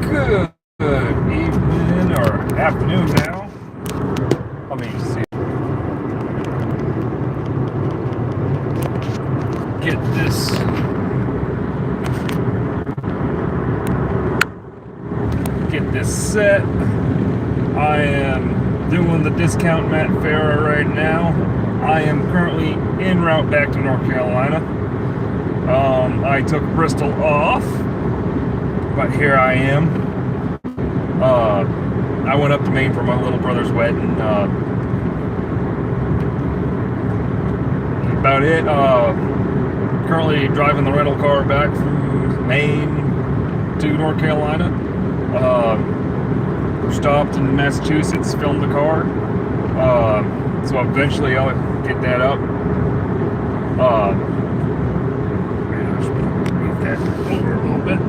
Good evening or afternoon now. Let me see. Get this set. I am doing the discount Matt Farah right now. I am currently en route back to North Carolina. I took Bristol off, but here I am. I went up to Maine for my little brother's wedding. About it. Currently driving the rental car back from Maine to North Carolina. Stopped in Massachusetts, filmed the car. So eventually I'll get that up. I should move that over a little bit.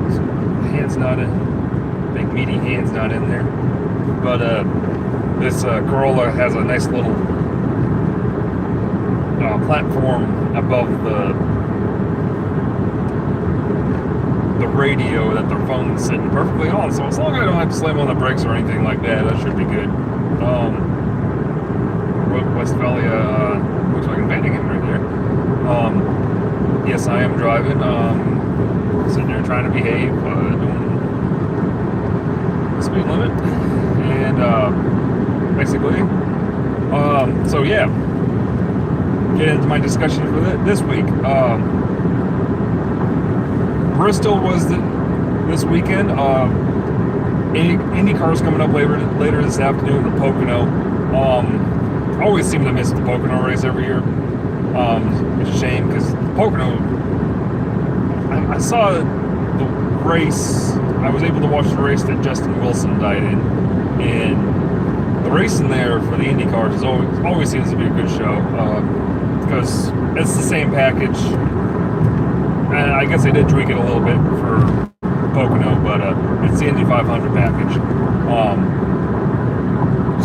Hand's not in. Big meaty hand's not in there. But this Corolla has a nice little platform above the radio that the phone's sitting perfectly on. So as long as I don't have to slam on the brakes or anything like that, that should be good. Westphalia Volkswagen Bannigan right there. Yes, I am driving. Sitting there trying to behave, doing the speed limit, and basically, so yeah. Get into my discussion for this week. Bristol was this weekend. IndyCar's coming up later this afternoon. The Pocono. I always seem to miss the Pocono race every year. It's a shame because Pocono. I saw the race. I was able to watch the race that Justin Wilson died in, and the racing there for the IndyCars always seems to be a good show. Because it's the same package, and I guess they did tweak it a little bit for Pocono, but it's the Indy 500 package.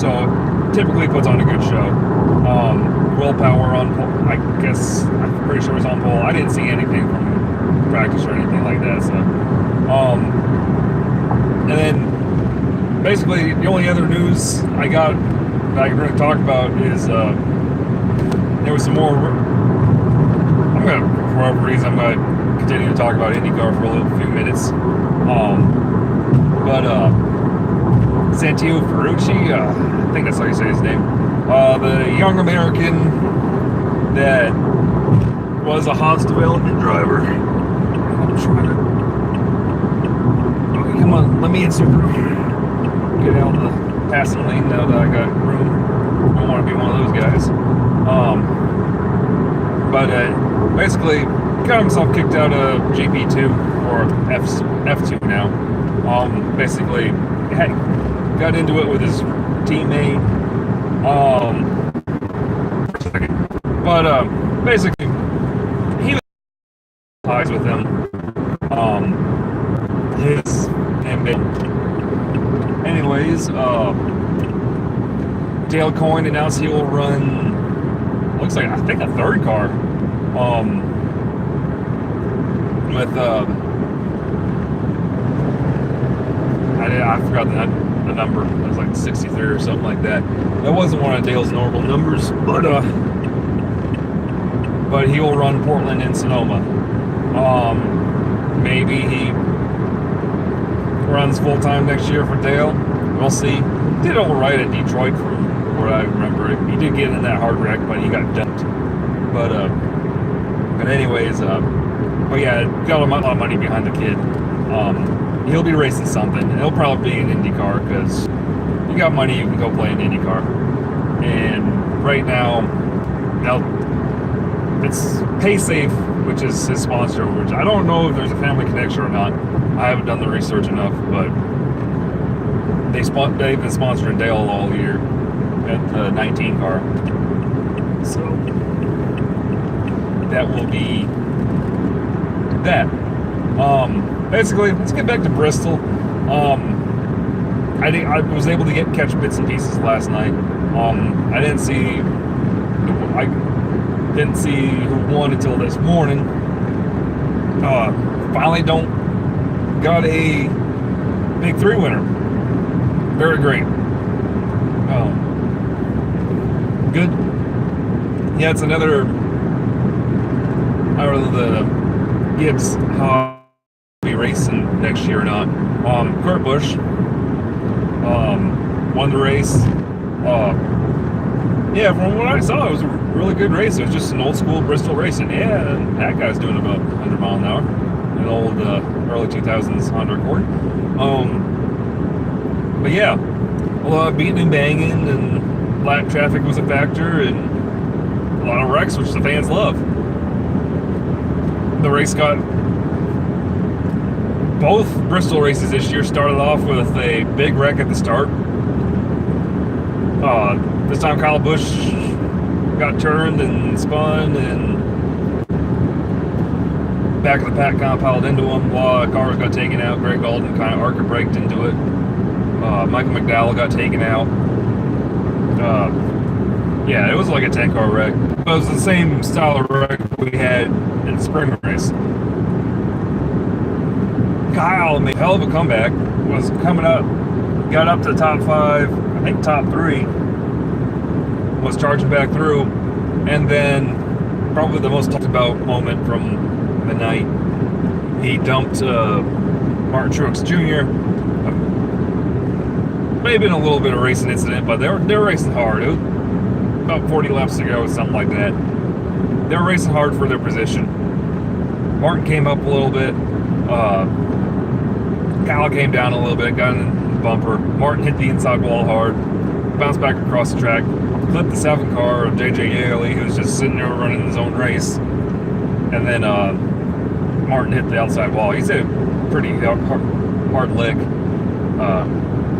So typically puts on a good show. Willpower on pole, I guess I'm pretty sure it was on pole. I didn't see anything from practice or anything like that. So, and then basically the only other news I got that I'm going to talk about is. There was some more. For whatever reason, I'm going to continue to talk about IndyCar for a few minutes. But Santiago Ferrucci, I think that's how you say his name, the young American that was a Haas development driver. I'm trying to. Okay, come on, let me in, Super. Get out of the passing lane now that I got room. I don't want to be one of those guys. But basically, got himself kicked out of GP2 or F2 now. Basically, got into it with his teammate. But basically, he was highs with him. His ambition. Anyways, Dale Coyne announced he will run. Looks like I think a third car. With I forgot the number. It was like 63 or something like that. That wasn't one of Dale's normal numbers, but he will run Portland and Sonoma. Maybe he runs full time next year for Dale. We'll see. Did all right at Detroit from where I remember it. He did get in that hard wreck, but he got dumped. But anyways, but yeah, got a lot of money behind the kid. He'll be racing something. He'll probably be an IndyCar because you got money, you can go play an IndyCar. And right now it's PaySafe, which is his sponsor. Which I don't know if there's a family connection or not. I haven't done the research enough, but they've been sponsoring Dale all year at the 19 car. So that will be that. Basically, let's get back to Bristol. I was able to catch bits and pieces last night. I didn't see who won until this morning. Finally got a Big 3 winner. Very great. Good. Yeah, it's another. I don't know the Gibbs how be racing next year or not. Kurt Busch won the race. Yeah, from what I saw, it was a really good race. It was just an old school Bristol racing. Yeah, and that guy's doing about 100 miles an hour. An old early 2000s Honda Accord. But yeah, a lot of beating and banging, and lap traffic was a factor, and a lot of wrecks, which the fans love. The race got both Bristol races this year started off with a big wreck at the start. This time Kyle Busch got turned and spun, and back of the pack kind of piled into him. A lot of cars got taken out. Greg Golden kind of arca braked into it. Michael McDowell got taken out. Yeah, it was like a 10-car wreck. It was the same style of wreck we had in the spring race. Kyle made a hell of a comeback. Was coming up, got up to the top 5, I think top 3. Was charging back through, and then probably the most talked about moment from the night, he dumped Martin Truex Jr. Maybe been a little bit of racing incident, but they were racing hard. It was about 40 laps to go, something like that. They were racing hard for their position. Martin came up a little bit. Kyle came down a little bit, got in the bumper. Martin hit the inside wall hard, bounced back across the track, clipped the 7 car of JJ Yaley, who was just sitting there running his own race. And then Martin hit the outside wall. He's a pretty hard lick.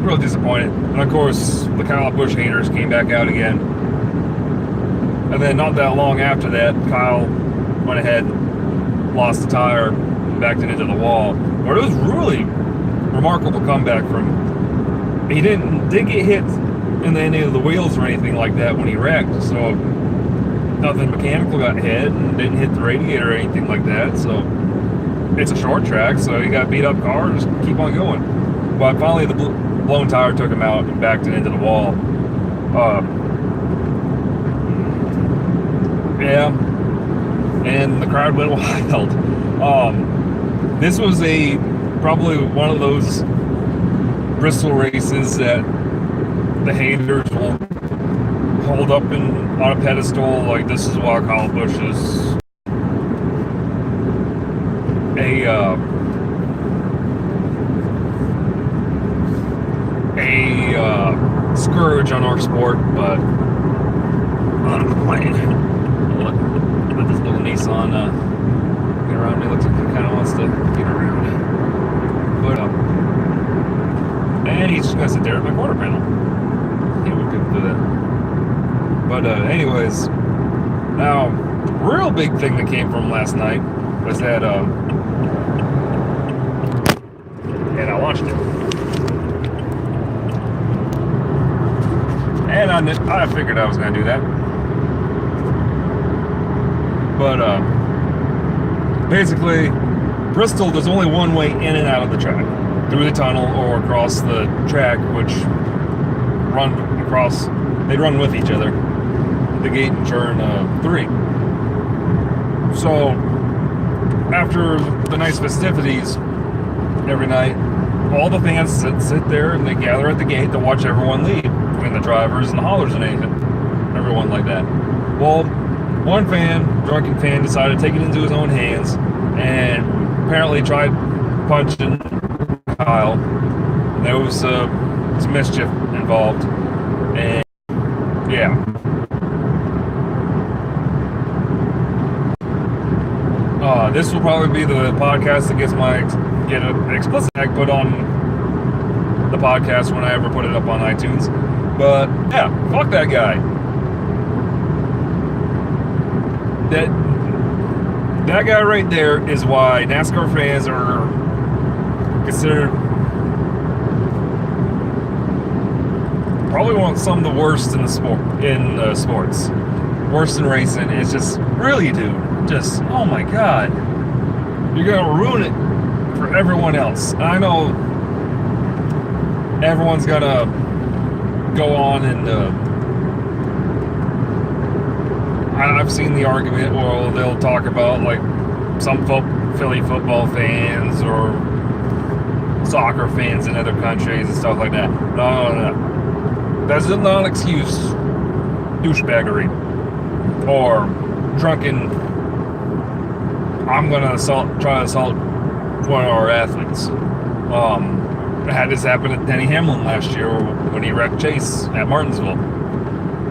Real disappointed. And of course, the Kyle Busch haters came back out again. And then not that long after that, Kyle went ahead, lost the tire, and backed it into the wall. But it was really remarkable comeback from him. He didn't get hit in any of the wheels or anything like that when he wrecked. So nothing mechanical got hit, and didn't hit the radiator or anything like that. So it's a short track, so he got beat up car, just keep on going. But finally the blown tire took him out and backed it into the wall. Yeah, and the crowd went wild. This was probably one of those Bristol races that the haters will hold up on a pedestal, like this is why Kyle Busch is a scourge on our sport. But let this little Nissan get around me. Looks like he kind of wants to get around. But and he's just gonna sit there at my quarter panel. He would do that. But anyways, now real big thing that came from last night was that and I launched it. And I figured I was going to do that. But basically, Bristol, there's only one way in and out of the track. Through the tunnel or across the track, which they'd run with each other. The gate in turn 3. So, after the nice festivities every night, all the fans sit there and they gather at the gate to watch everyone leave. Between the drivers and the haulers and everyone like that. Well, one drunken fan, decided to take it into his own hands and apparently tried punching Kyle. And there was some mischief involved. And yeah. This will probably be the podcast that get an explicit tag put on the podcast when I ever put it up on iTunes. But yeah, fuck that guy. That guy right there is why NASCAR fans are considered probably some of the worst in the sports. Worse than racing. It's just really, dude. Just oh my god, you're gonna ruin it for everyone else. And I know everyone's gonna go on and I've seen the argument where they'll talk about like some Philly football fans or soccer fans in other countries and stuff like that. No. That's a non-excuse douchebaggery or drunken. I'm gonna try to assault one of our athletes. I had this happen at Denny Hamlin last year when he wrecked Chase at Martinsville.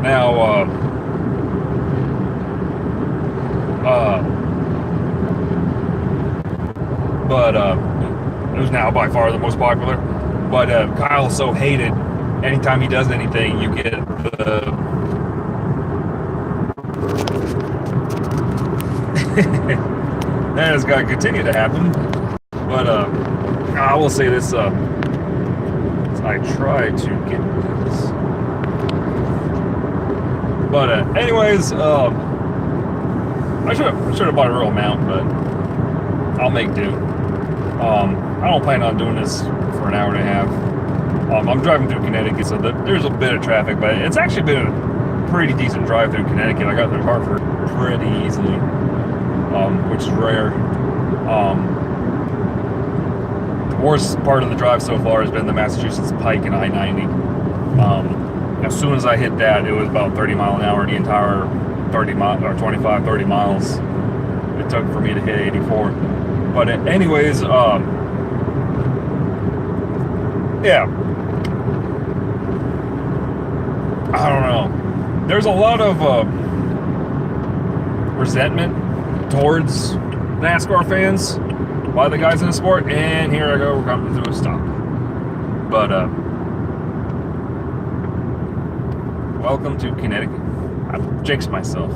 Now, who's now by far the most popular. But Kyle's so hated. Anytime he does anything, you get the. That is going to continue to happen. But I will say this. I try to get this. But anyways, I should have bought a real mount, but I'll make do. I don't plan on doing this for an hour and a half. I'm driving through Connecticut, so there's a bit of traffic, but it's actually been a pretty decent drive through Connecticut. I got through Hartford pretty easily, which is rare. The worst part of the drive so far has been the Massachusetts Pike and I-90. As soon as I hit that, it was about 30 mile an hour the entire 30 miles it took for me to hit 84. But anyways, yeah. I don't know. There's a lot of resentment towards NASCAR fans by the guys in the sport, and here I go, we're coming to a stop. But welcome to Connecticut. I've jinxed myself.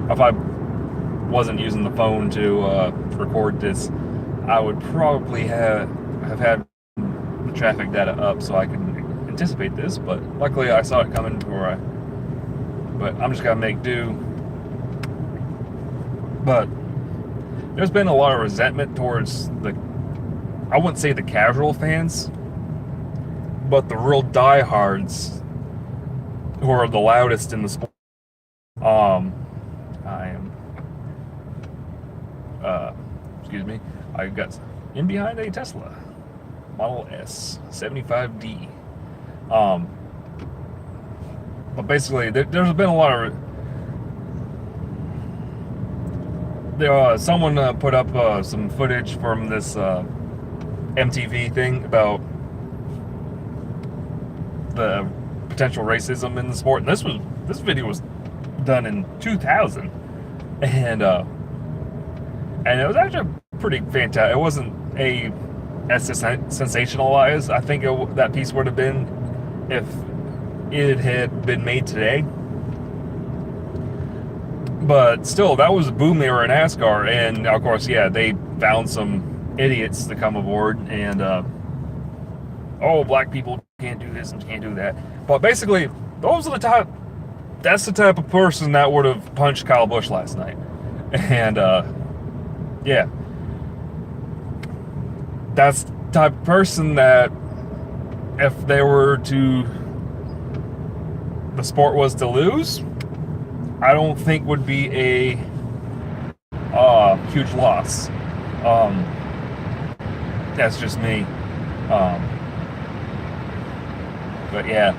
If I wasn't using the phone to record this, I would probably have had the traffic data up so I could anticipate this, but luckily I saw it coming before but I'm just gonna make do. But there's been a lot of resentment towards I wouldn't say the casual fans, but the real diehards who are the loudest in the sport. I got in behind a Tesla Model S 75D. But basically, there's been a lot of. Someone put up some footage from this MTV thing about the potential racism in the sport, and this video was done in 2000, and it was actually pretty fantastic. It wasn't as sensationalized. I think that piece would have been if it had been made today. But still, that was a boom era in NASCAR, and of course, yeah, they found some idiots to come aboard, and black people can't do this and can't do that. But basically, that's the type of person that would have punched Kyle Busch last night. And yeah, that's the type of person that if the sport was to lose, I don't think would be a huge loss. That's just me. But yeah,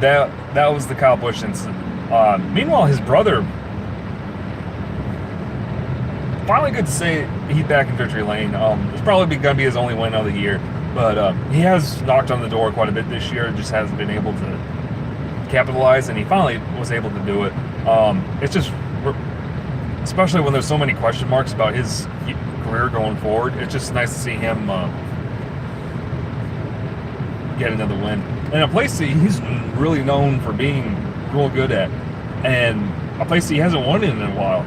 that was the Kyle Busch incident. Meanwhile, his brother, finally good to say he's back in victory lane. It's probably going to be his only win of the year, but he has knocked on the door quite a bit this year, just hasn't been able to capitalize, and he finally was able to do it. It's just, especially when there's so many question marks about his career going forward, it's just nice to see him get another win. And a place that he's really known for being real good at, and a place he hasn't won in a while.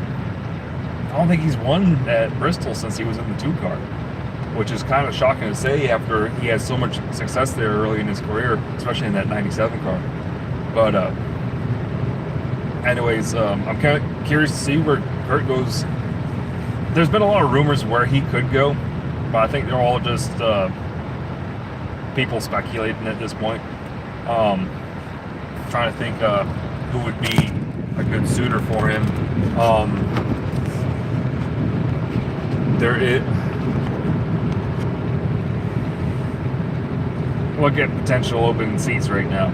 I don't think he's won at Bristol since he was in the 2 car, which is kind of shocking to say after he had so much success there early in his career, especially in that 97 car. But anyways, I'm kind of curious to see where Kurt goes. There's been a lot of rumors where he could go, but I think they're all just people speculating at this point. Trying to think who would be a good suitor for him. Look at potential open seats right now.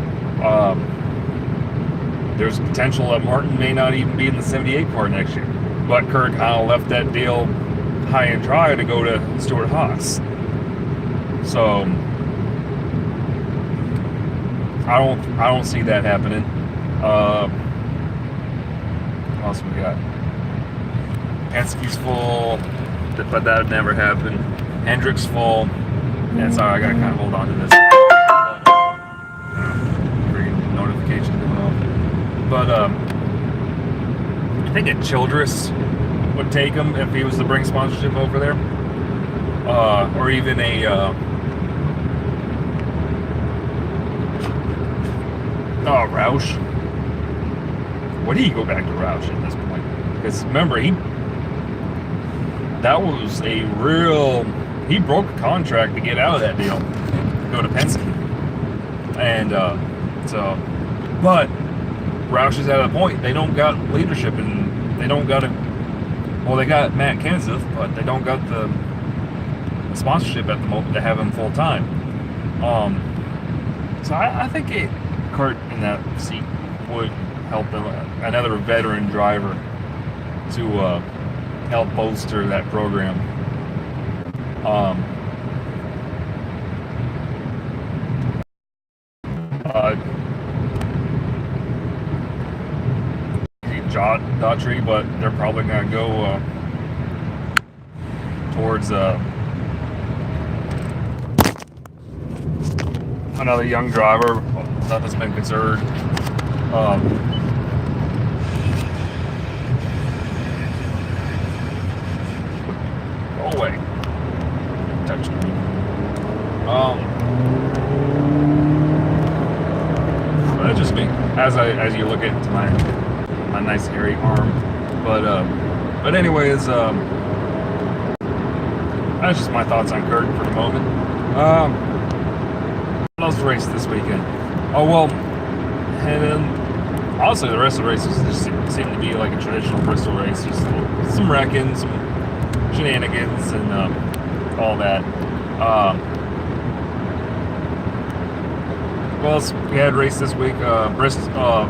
There's potential that Martin may not even be in the 78 car next year. But Kurt kind of left that deal high and dry to go to Stuart Haas. So I don't see that happening. What else we got? Penske's full, but that would never happen. Hendrick's full. Yeah, sorry, I gotta kind of hold on to this. Notification going off. But I think that Childress would take him if he was to bring sponsorship over there, or even a Roush. Would he go back to Roush at this point? Because remember, he broke a contract to get out of that deal, to go to Penske, and but Roush is at a point they don't got leadership, and they don't got they got Matt Kenseth, but they don't got the sponsorship at the moment to have him full time. So I think Kurt in that seat would help them, another veteran driver, to help bolster that program. Daughtry, but they're probably going to go towards another young driver that's been considered. Go away. Touch me. But it's just me. As you look into my nice hairy arm, but anyways, that's just my thoughts on Kurt for the moment. What else raced this weekend? Oh well, and then honestly, the rest of the races just seem to be like a traditional Bristol race, just some wrecking, some shenanigans, and all that. Well, we had a race this week. Bristol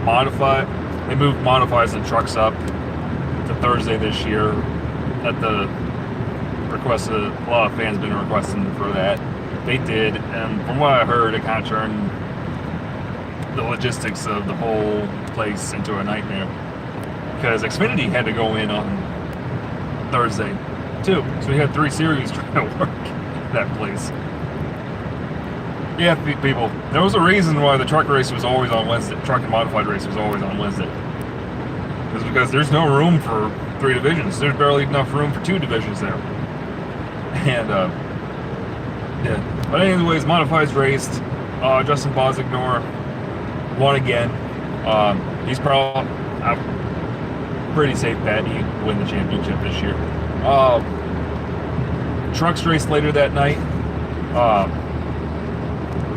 Modified. They moved modifies and trucks up to Thursday this year at the request of a lot of fans been requesting for that. They did, and from what I heard, it kind of turned the logistics of the whole place into a nightmare, because Xfinity had to go in on Thursday too, so we had 3 series trying to work that place. Yeah, people, there was a reason why the truck race was always on Wednesday. Truck and modified race was always on Wednesday. It was because there's no room for 3 divisions. There's barely enough room for 2 divisions there. And yeah. But anyways, modifieds raced. Justin Bosignor won again. He's probably a pretty safe bet he'd win the championship this year. Trucks raced later that night.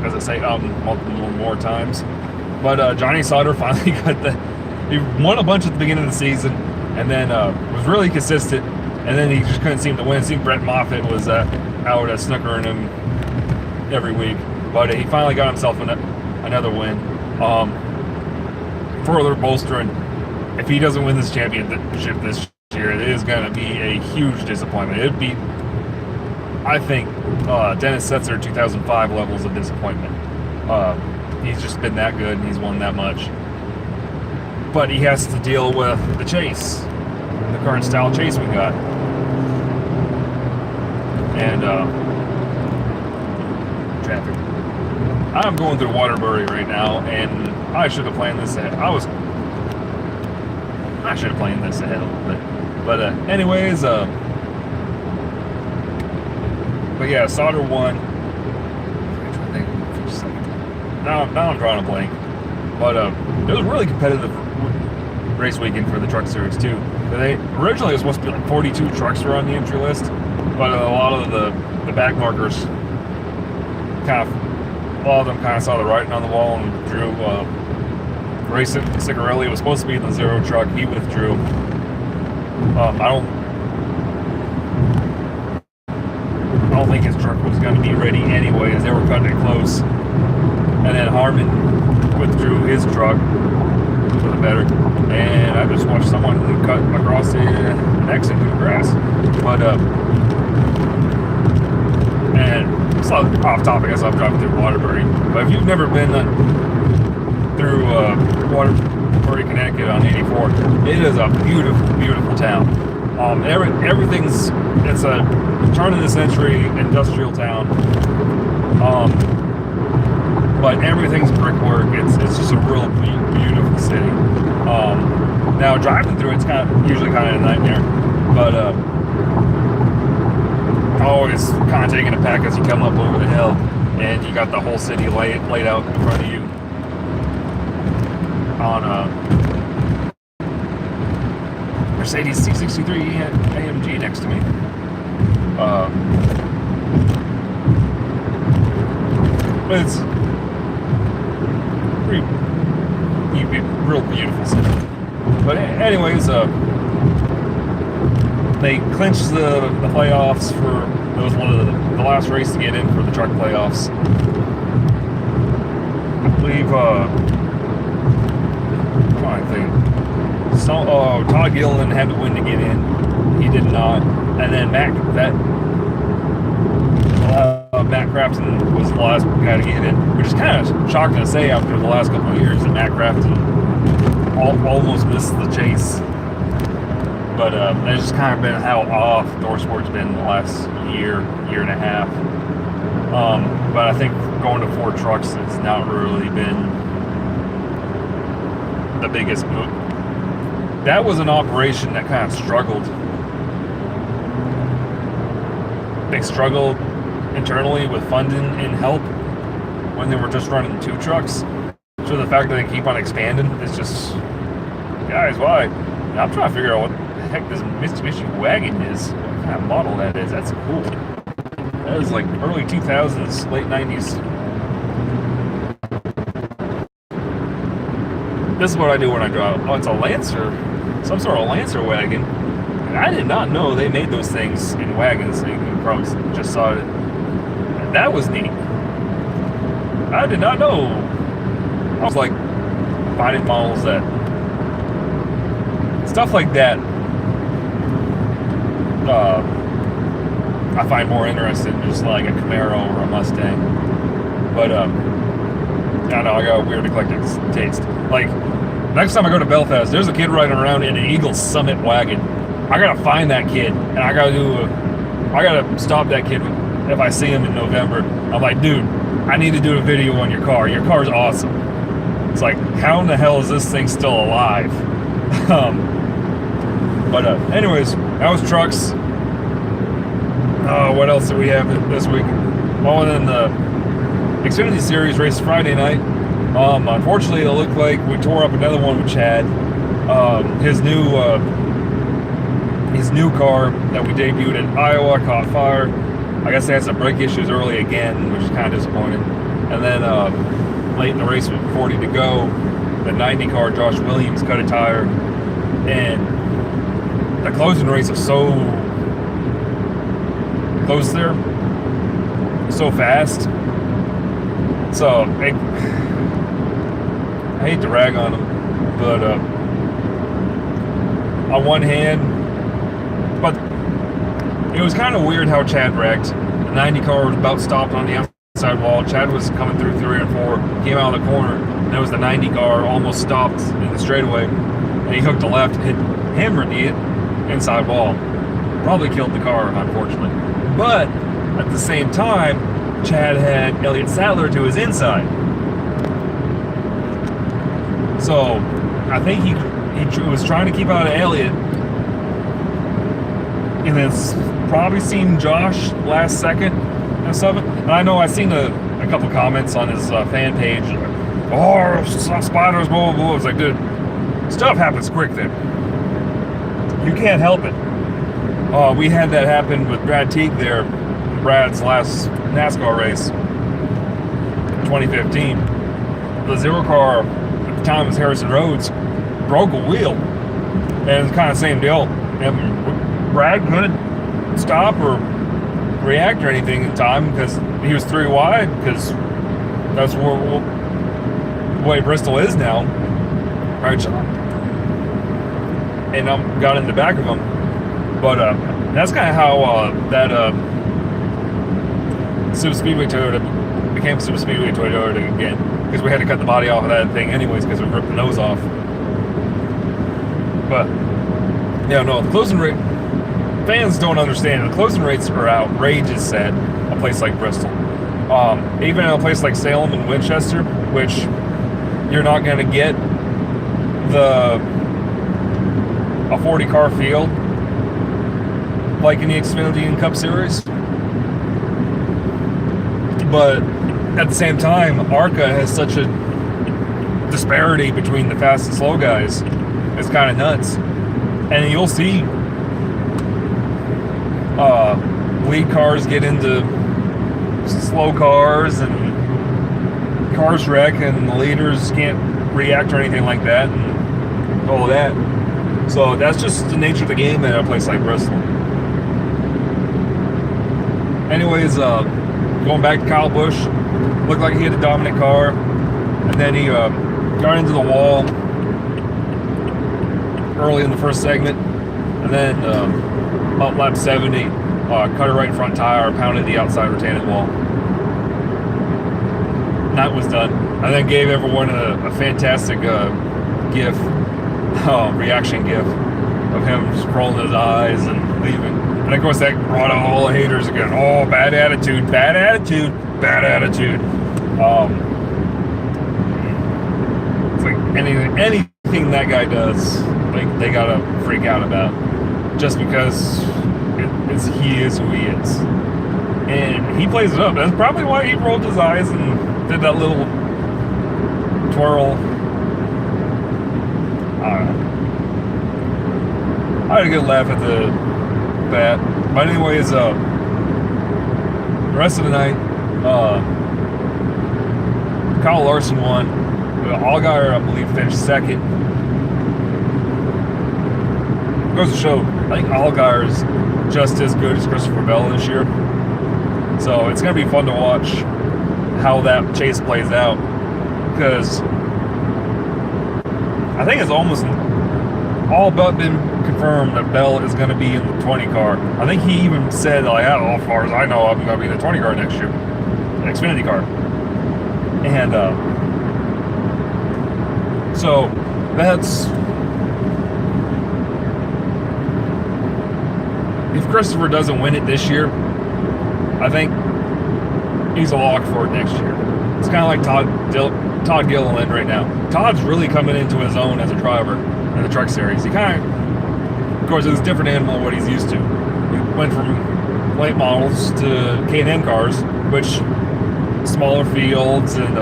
As I say, multiple more times. But Johnny Sauter finally he won a bunch at the beginning of the season, and then was really consistent, and then he just couldn't seem to win. It seemed Brett Moffitt was out snookering him every week, but he finally got himself another win. Further bolstering, if he doesn't win this championship this year, it is going to be a huge disappointment. It'd be, I think, Dennis Setzer 2005 levels of disappointment. He's just been that good and he's won that much. But he has to deal with the chase, the current style chase we got. And traffic. I'm going through Waterbury right now, and I should have planned this ahead. I should have planned this ahead a little bit. But anyways, but yeah, Sauter won. I'm trying to think for a second. Now I'm drawing a blank. But it was a really competitive race weekend for the truck series too. Originally it was supposed to be like 42 trucks were on the entry list, but a lot of the back markers a lot of them kind of saw the writing on the wall and withdrew. Ray Ciccarelli was supposed to be in the Zero truck. He withdrew. I don't think his truck was going to be ready anyway, as they were cutting it close. And then Harmon withdrew his truck for the better. And I just watched someone cut across the exit into the grass. But, and it's off topic as I'm driving through Waterbury. But if you've never been through Waterbury, Connecticut on 84, it is a beautiful, beautiful town. It's a turn of the century industrial town. But everything's brickwork. It's just a real beautiful city. Now driving through it's usually kind of a nightmare, but always kind of taking a pack as you come up over the hill, and you got the whole city laid out in front of you on Mercedes C63 AMG next to me. But it's real beautiful city. But anyways, they clinched the playoffs it was one of the last race to get in for the truck playoffs. I believe, I think. Todd Gilliland had to win to get in. He did not. And then Matt Crafton was the last guy to get in, which is kind of shocking to say after the last couple of years that Matt Crafton almost missed the chase. But it's just kind of been how off Thorsport's been the last year and a half. But I think going to 4 trucks has not really been the biggest move. That was an operation that kind of struggled. They struggled internally with funding and help when they were just running 2 trucks. So the fact that they keep on expanding is just, guys, why? And I'm trying to figure out what the heck this Mitsubishi wagon is. What kind of model that is. That's cool. That is like early 2000s, late 90s. This is what I do when I drive. Oh, it's a Lancer. Some sort of Lancer wagon. And I did not know they made those things in wagons. You probably just saw it. And that was neat. I did not know. I was like finding models that stuff like that I find more interesting than just like a Camaro or a Mustang. But I don't know, I got a weird eclectic taste. Like, next time I go to Belfast, there's a kid riding around in an Eagle Summit wagon. I gotta find that kid, and I gotta stop that kid if I see him in November. I'm like, dude, I need to do a video on your car. Your car's awesome. It's like, how in the hell is this thing still alive? But anyways, that was trucks. What else did we have this week? Oh, and then the Xfinity Series race Friday night. Unfortunately, it looked like we tore up another one with Chad. His new car that we debuted in Iowa caught fire. I guess they had some brake issues early again, which is kind of disappointing. And then late in the race with 40 to go, the 90 car, Josh Williams, cut a tire. And the closing race was so close there, so fast. So I hate to rag on him, but on one hand, but it was kind of weird how Chad wrecked. The 90 car was about stopped on the outside wall. Chad was coming through 3 and 4, came out of the corner, and it was the 90 car almost stopped in the straightaway, and he hooked a left, hammered the inside wall. Probably killed the car, unfortunately. But at the same time, Chad had Elliott Sadler to his inside. So I think he was trying to keep out of Elliott, and it's probably seen Josh last second and stuff. And I know I've seen a couple comments on his fan page. Oh, spiders, blah, blah, blah. It's like, dude, stuff happens quick then. You can't help it. We had that happen with Brad Teague there, Brad's last NASCAR race. 2015. The zero car at the time was Harrison Rhodes, broke a wheel, and it's kind of the same deal. And Brad couldn't stop or react or anything in time because he was 3 wide, because that's the way Bristol is now. Right, and got in the back of him. But that's kind of how that Super Speedway Toyota became Super Speedway Toyota again, because we had to cut the body off of that thing anyways because we ripped the nose off. But yeah, no, the closing rate, fans don't understand. The closing rates are outrageous at a place like Bristol. Even at a place like Salem and Winchester, which you're not going to get a 40 car field like in the Xfinity and Cup Series. But at the same time, ARCA has such a disparity between the fast and slow guys. It's kind of nuts. And you'll see lead cars get into slow cars and cars wreck, and the leaders can't react or anything like that, and all of that. So that's just the nature of the game at a place like Bristol. Anyways, going back to Kyle Busch, looked like he had a dominant car, and then he got into the wall early in the first segment, and then about lap 70, cut a right front tire, pounded the outside retaining wall. And that was done. I then gave everyone a fantastic GIF, reaction GIF of him just rolling his eyes and leaving. And of course that brought out all the haters again. Oh, bad attitude, bad attitude, bad attitude. It's like anything that guy does, like, they gotta freak out about, just because he is who he is. And he plays it up. That's probably why he rolled his eyes and did that little twirl. I don't know. I had a good laugh at that. But anyways, the rest of the night, Kyle Larson won. Allgaier, I believe, finished second. Goes to show, I think Allgaier is just as good as Christopher Bell this year. So it's going to be fun to watch how that chase plays out, because I think it's almost all but been confirmed that Bell is going to be in the 20 car. I think he even said, like, as far as I know, I'm going to be in the 20 car next year, the Xfinity car. And so that's, if Christopher doesn't win it this year, I think he's a lock for it next year. It's kind of like Todd Gilliland right now. Todd's really coming into his own as a driver in the Truck Series. He kind of course, it's a different animal than what he's used to. He went from late models to K&N cars, which smaller fields, and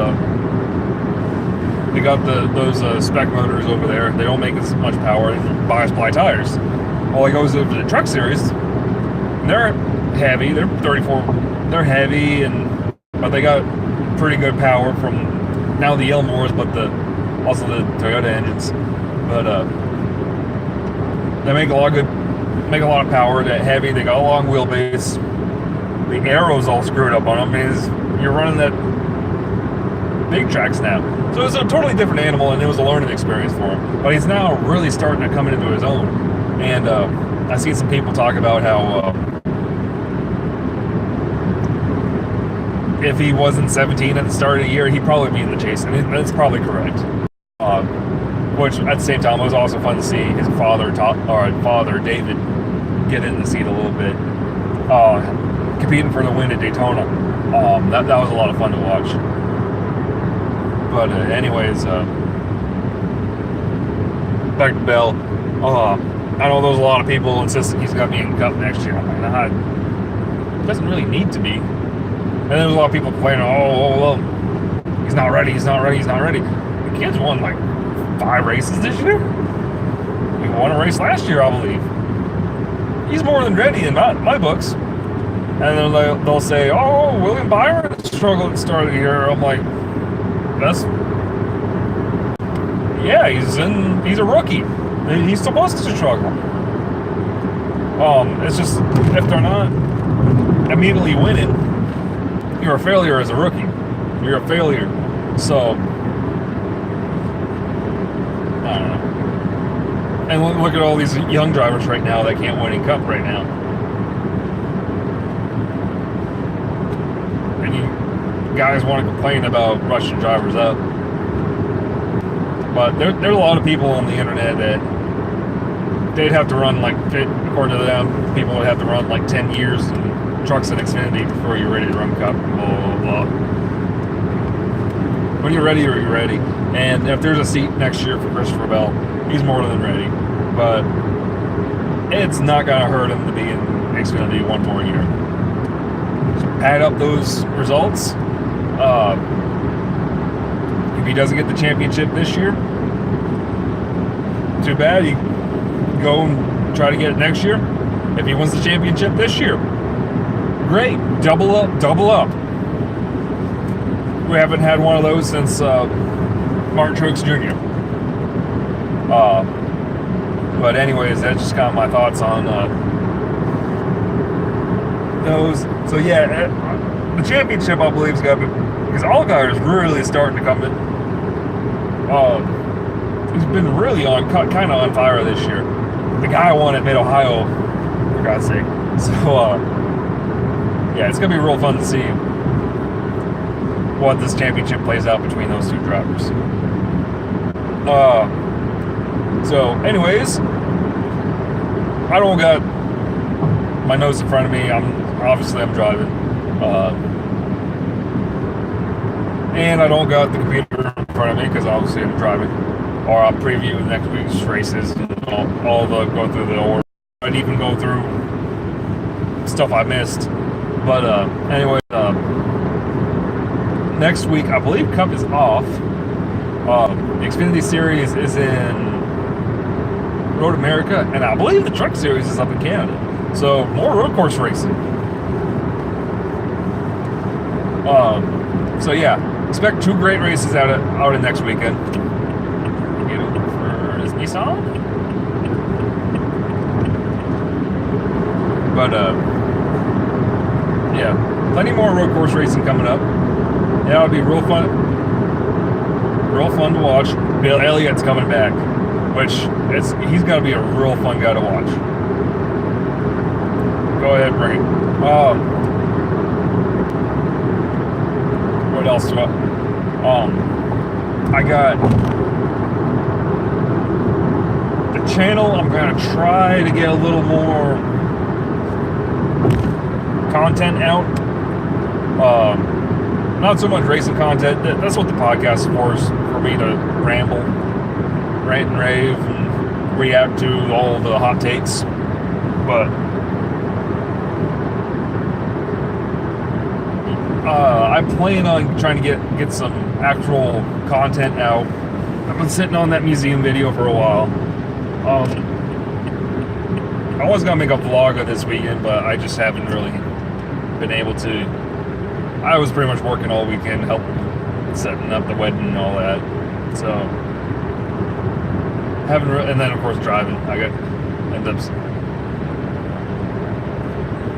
they got those spec motors over there. They don't make as much power and bias ply tires. Well, he goes over to the Truck Series. They're heavy. They're 34. They're heavy, but they got pretty good power from now the Elmores, but also the Toyota engines. But they make a lot of power. They're heavy. They got a long wheelbase. The arrow's all screwed up on them because you're running that big tracks now. So it's a totally different animal, and it was a learning experience for him. But he's now really starting to come into his own. And I've seen some people talk about how if he wasn't 17 at the start of the year, he'd probably be in the chase, and that's probably correct. Which, at the same time, it was also fun to see his father, David, get in the seat a little bit, competing for the win at Daytona. That was a lot of fun to watch. But anyways, back to Bell. I know there's a lot of people insisting he's got to be in Cup next year. I'm like, nah, it doesn't really need to be. And there's a lot of people complaining, well, he's not ready. The kid's won like 5 races this year. He won a race last year, I believe. He's more than ready in my books. And then they'll say, "Oh, William Byron struggled at start of the year." I'm like, "That's yeah, he's a rookie. He's supposed to struggle." It's just if they're not immediately winning, you're a failure as a rookie. You're a failure. So I don't know. And look at all these young drivers right now that can't win in Cup right now. And you guys want to complain about rushing drivers up. But there are a lot of people on the internet that they'd have to run according to them, people would have to run 10 years in trucks and Xfinity before you're ready to run Cup, blah, blah, blah. When you're ready, you're ready. And if there's a seat next year for Christopher Bell, he's more than ready. But it's not going to hurt him to be in Xfinity one more year. Just add up those results. If he doesn't get the championship this year, too bad. He go and try to get it next year. If he wins the championship this year, great. Double up. We haven't had one of those since Martin Truex Jr. But anyways, that's just kind of my thoughts on those. So yeah, the championship I believe is got to be, because Allgaier is really starting to come in. He's been really kind of on fire this year. The guy won at Mid-Ohio, for God's sake. So, yeah, it's going to be real fun to see what this championship plays out between those two drivers. So, anyways, I don't got my notes in front of me. I'm driving. And I don't got the computer in front of me because obviously I'm driving. Or I'll preview next week's races and go through the order. I'd even go through stuff I missed. But anyway, next week I believe Cup is off. The Xfinity Series is in Road America, and I believe the Truck Series is up in Canada. So more road course racing. So yeah, expect 2 great races out in next weekend. Nissan? But yeah, plenty more road course racing coming up. Yeah, it'll be real fun to watch. Bill Elliott's coming back, which he's got to be a real fun guy to watch. Go ahead, bring it. What else do I got channel. I'm going to try to get a little more content out. Not so much racing content. That's what the podcast is for me to ramble, rant and rave, and react to all the hot takes. But I plan on trying to get some actual content out. I've been sitting on that museum video for a while. I was gonna make a vlog of this weekend, but I just haven't really been able to. I was pretty much working all weekend, helping setting up the wedding and all that. So and then of course driving.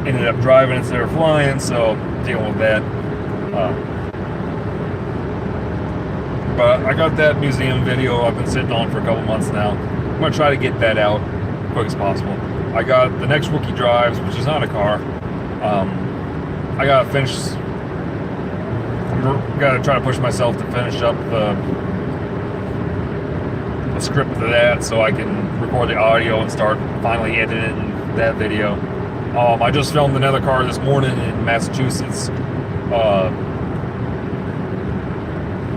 Ended up driving instead of flying, so dealing with that. But I got that museum video I've been sitting on for a couple months now. I'm going to try to get that out as quick as possible. I got the next Wookie Drives, which is not a car. I got to finish. I'm going to try to push myself to finish up the script for that so I can record the audio and start finally editing that video. I just filmed another car this morning in Massachusetts.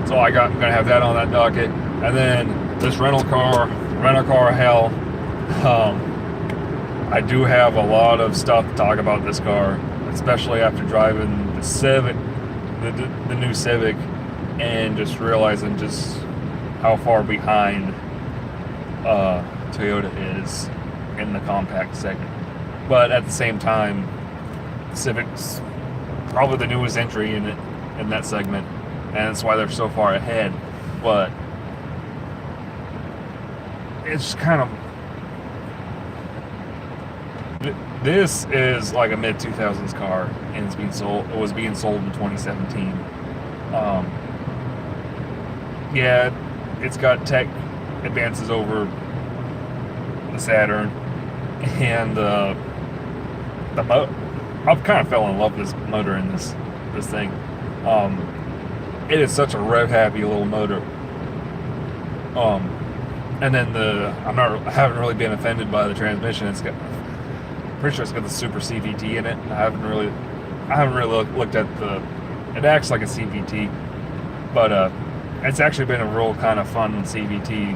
So I'm going to have that on that docket. And then this rental car hell. I do have a lot of stuff to talk about this car, especially after driving the Civic, the new Civic, and just realizing just how far behind Toyota is in the compact segment. But at the same time, Civic's probably the newest entry in that segment, and that's why they're so far ahead. But it's kind of, this is like a mid 2000s car, and it's being sold. It was being sold in 2017. Yeah, it's got tech advances over the Saturn, and I've kind of fell in love with this motor in this thing. It is such a rev happy little motor. And then I haven't really been offended by the transmission. Pretty sure it's got the Super CVT in it. I haven't really looked at it acts like a CVT, but it's actually been a real kind of fun CVT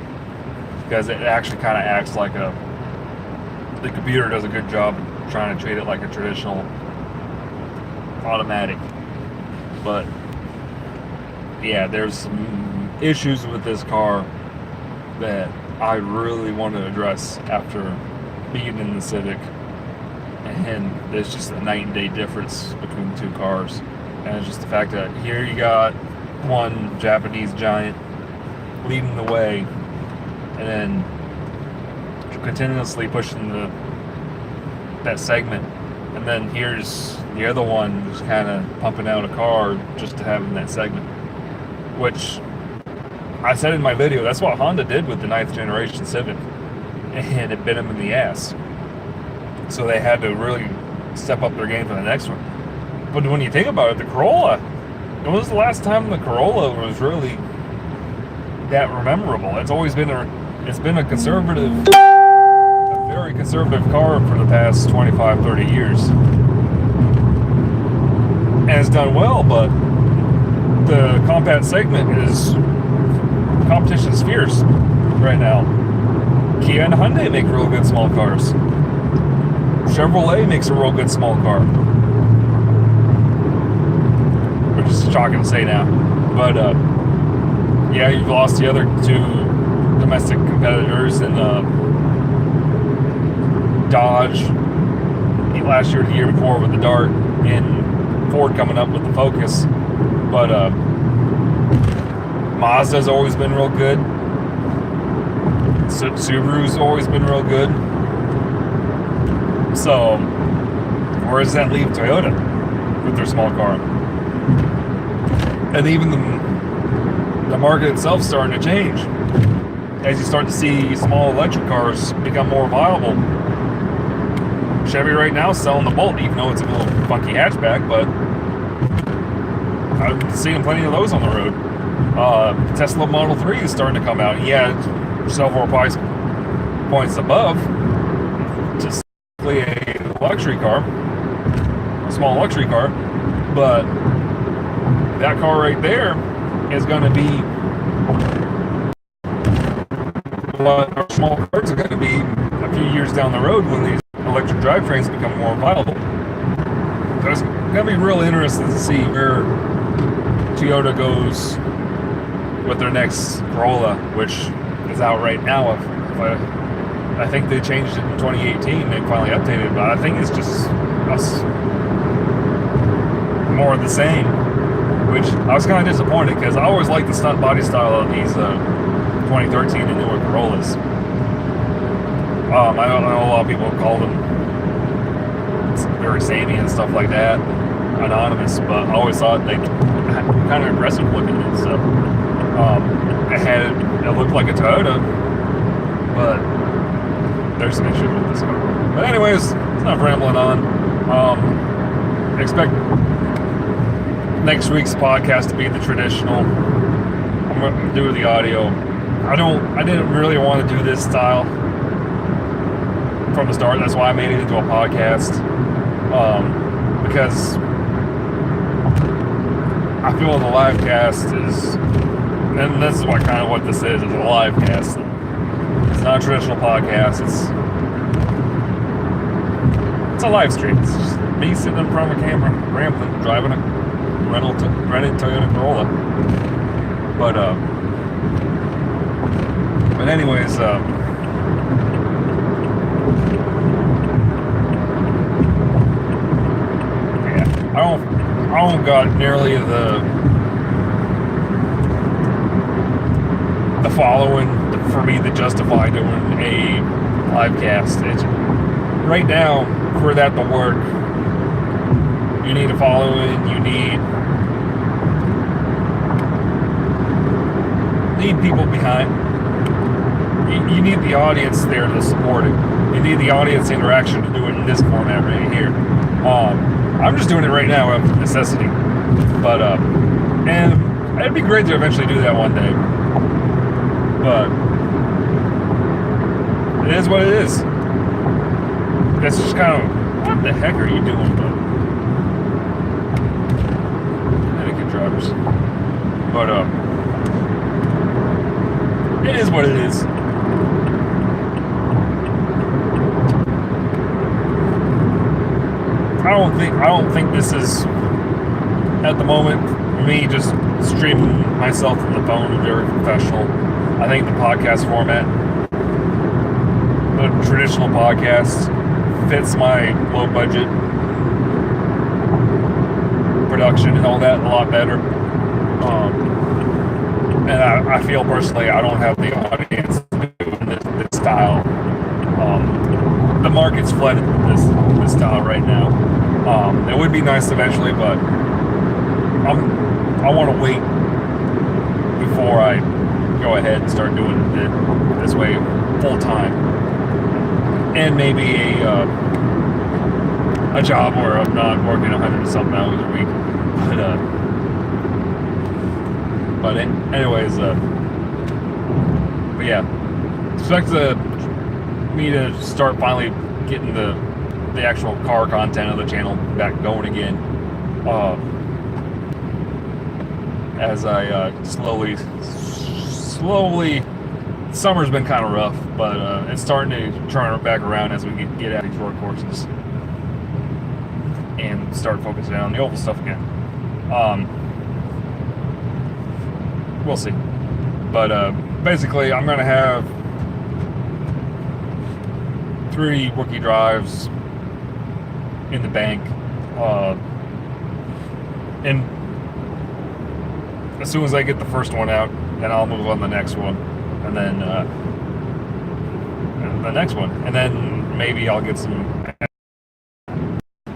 because it actually kind of acts like the computer does a good job trying to treat it like a traditional automatic. But yeah, there's some issues with this car that I really want to address after being in the Civic, and there's just a night and day difference between the two cars. And it's just the fact that here you got one Japanese giant leading the way, and then continuously pushing that segment, and then here's the other one just kind of pumping out a car just to have in that segment, which I said in my video, that's what Honda did with the 9th generation Civic, and it bit them in the ass. So they had to really step up their game for the next one. But when you think about it, the Corolla, when was the last time the Corolla was really that memorable? It's always been a conservative, a very conservative car for the past 25, 30 years. And it's done well, but the compact segment competition's fierce right now. Kia and Hyundai make real good small cars. Chevrolet makes a real good small car, which is shocking to say now. But yeah, you've lost the other two domestic competitors in Dodge last year, the year before with the Dart, and Ford coming up with the Focus. But Mazda's always been real good. Subaru's always been real good. So, where does that leave Toyota with their small car? And even the market itself starting to change. As you start to see small electric cars become more viable. Chevy right now is selling the Bolt, even though it's a little funky hatchback, but I'm seeing plenty of those on the road. Tesla Model 3 is starting to come out. Yeah, several price points above, just a luxury car, a small luxury car, but that car right there is going to be what our small cars are going to be a few years down the road when these electric drivetrains become more viable. So it's going to be real interesting to see where Toyota goes with their next Corolla, which is out right now. I think they changed it in 2018. They finally updated it, but I think it's just more of the same, which I was kind of disappointed because I always liked the stunt body style of these 2013 and newer Corollas. I know a lot of people call them very samey and stuff like that, anonymous, but I always thought they kind of aggressive looking and stuff. It looked like a Toyota, but there's some issues with this car. But anyways, enough rambling on. Expect next week's podcast to be the traditional. I'm going to do the audio. I didn't really want to do this style from the start. That's why I made it into a podcast. Because I feel the live cast is, and this is what this is a live cast. It's not a traditional podcast. It's a live stream. It's just me sitting in front of a camera, rambling, driving a rented Toyota Corolla. But anyways, I don't got nearly the following for me to justify doing a live cast. Right now, for that to work, you need a following, you need people behind. You need the audience there to support it. You need the audience interaction to do it in this format right here. I'm just doing it right now out of necessity. But, and it'd be great to eventually do that one day. But it is what it is. That's just kind of, what the heck are you doing, bud? Connecticut drivers. But, it is what it is. I don't think this is, at the moment, me just streaming myself from the phone is very professional. I think the podcast format, the traditional podcast, fits my low budget production and all that a lot better. And I feel personally I don't have the audience to do this style. The market's flooded with this style right now. It would be nice eventually, but I want to wait before I go ahead and start doing it this way full time, and maybe a job where I'm not working 100-something hours a week. But anyways, but yeah, expect me to start finally getting the actual car content of the channel back going again. As I slowly, summer's been kind of rough, but it's starting to turn back around as we get out of these road courses and start focusing on the oval stuff again. We'll see. But basically, I'm going to have 3 Wookie drives in the bank. And as soon as I get the first one out, then I'll move on to the next one. And then the next one. And then maybe I'll get some...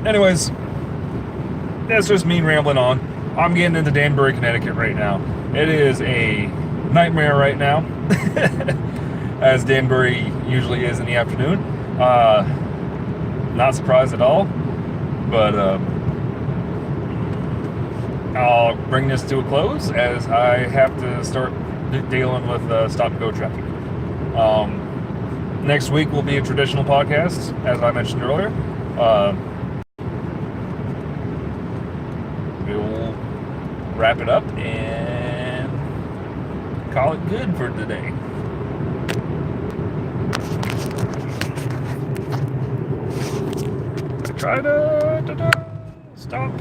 Anyways, that's just me rambling on. I'm getting into Danbury, Connecticut right now. It is a nightmare right now, as Danbury usually is in the afternoon. Not surprised at all, but I'll bring this to a close as I have to start dealing with stop-and-go traffic. Next week will be a traditional podcast, as I mentioned earlier. We'll wrap it up and call it good for today. Try to stop.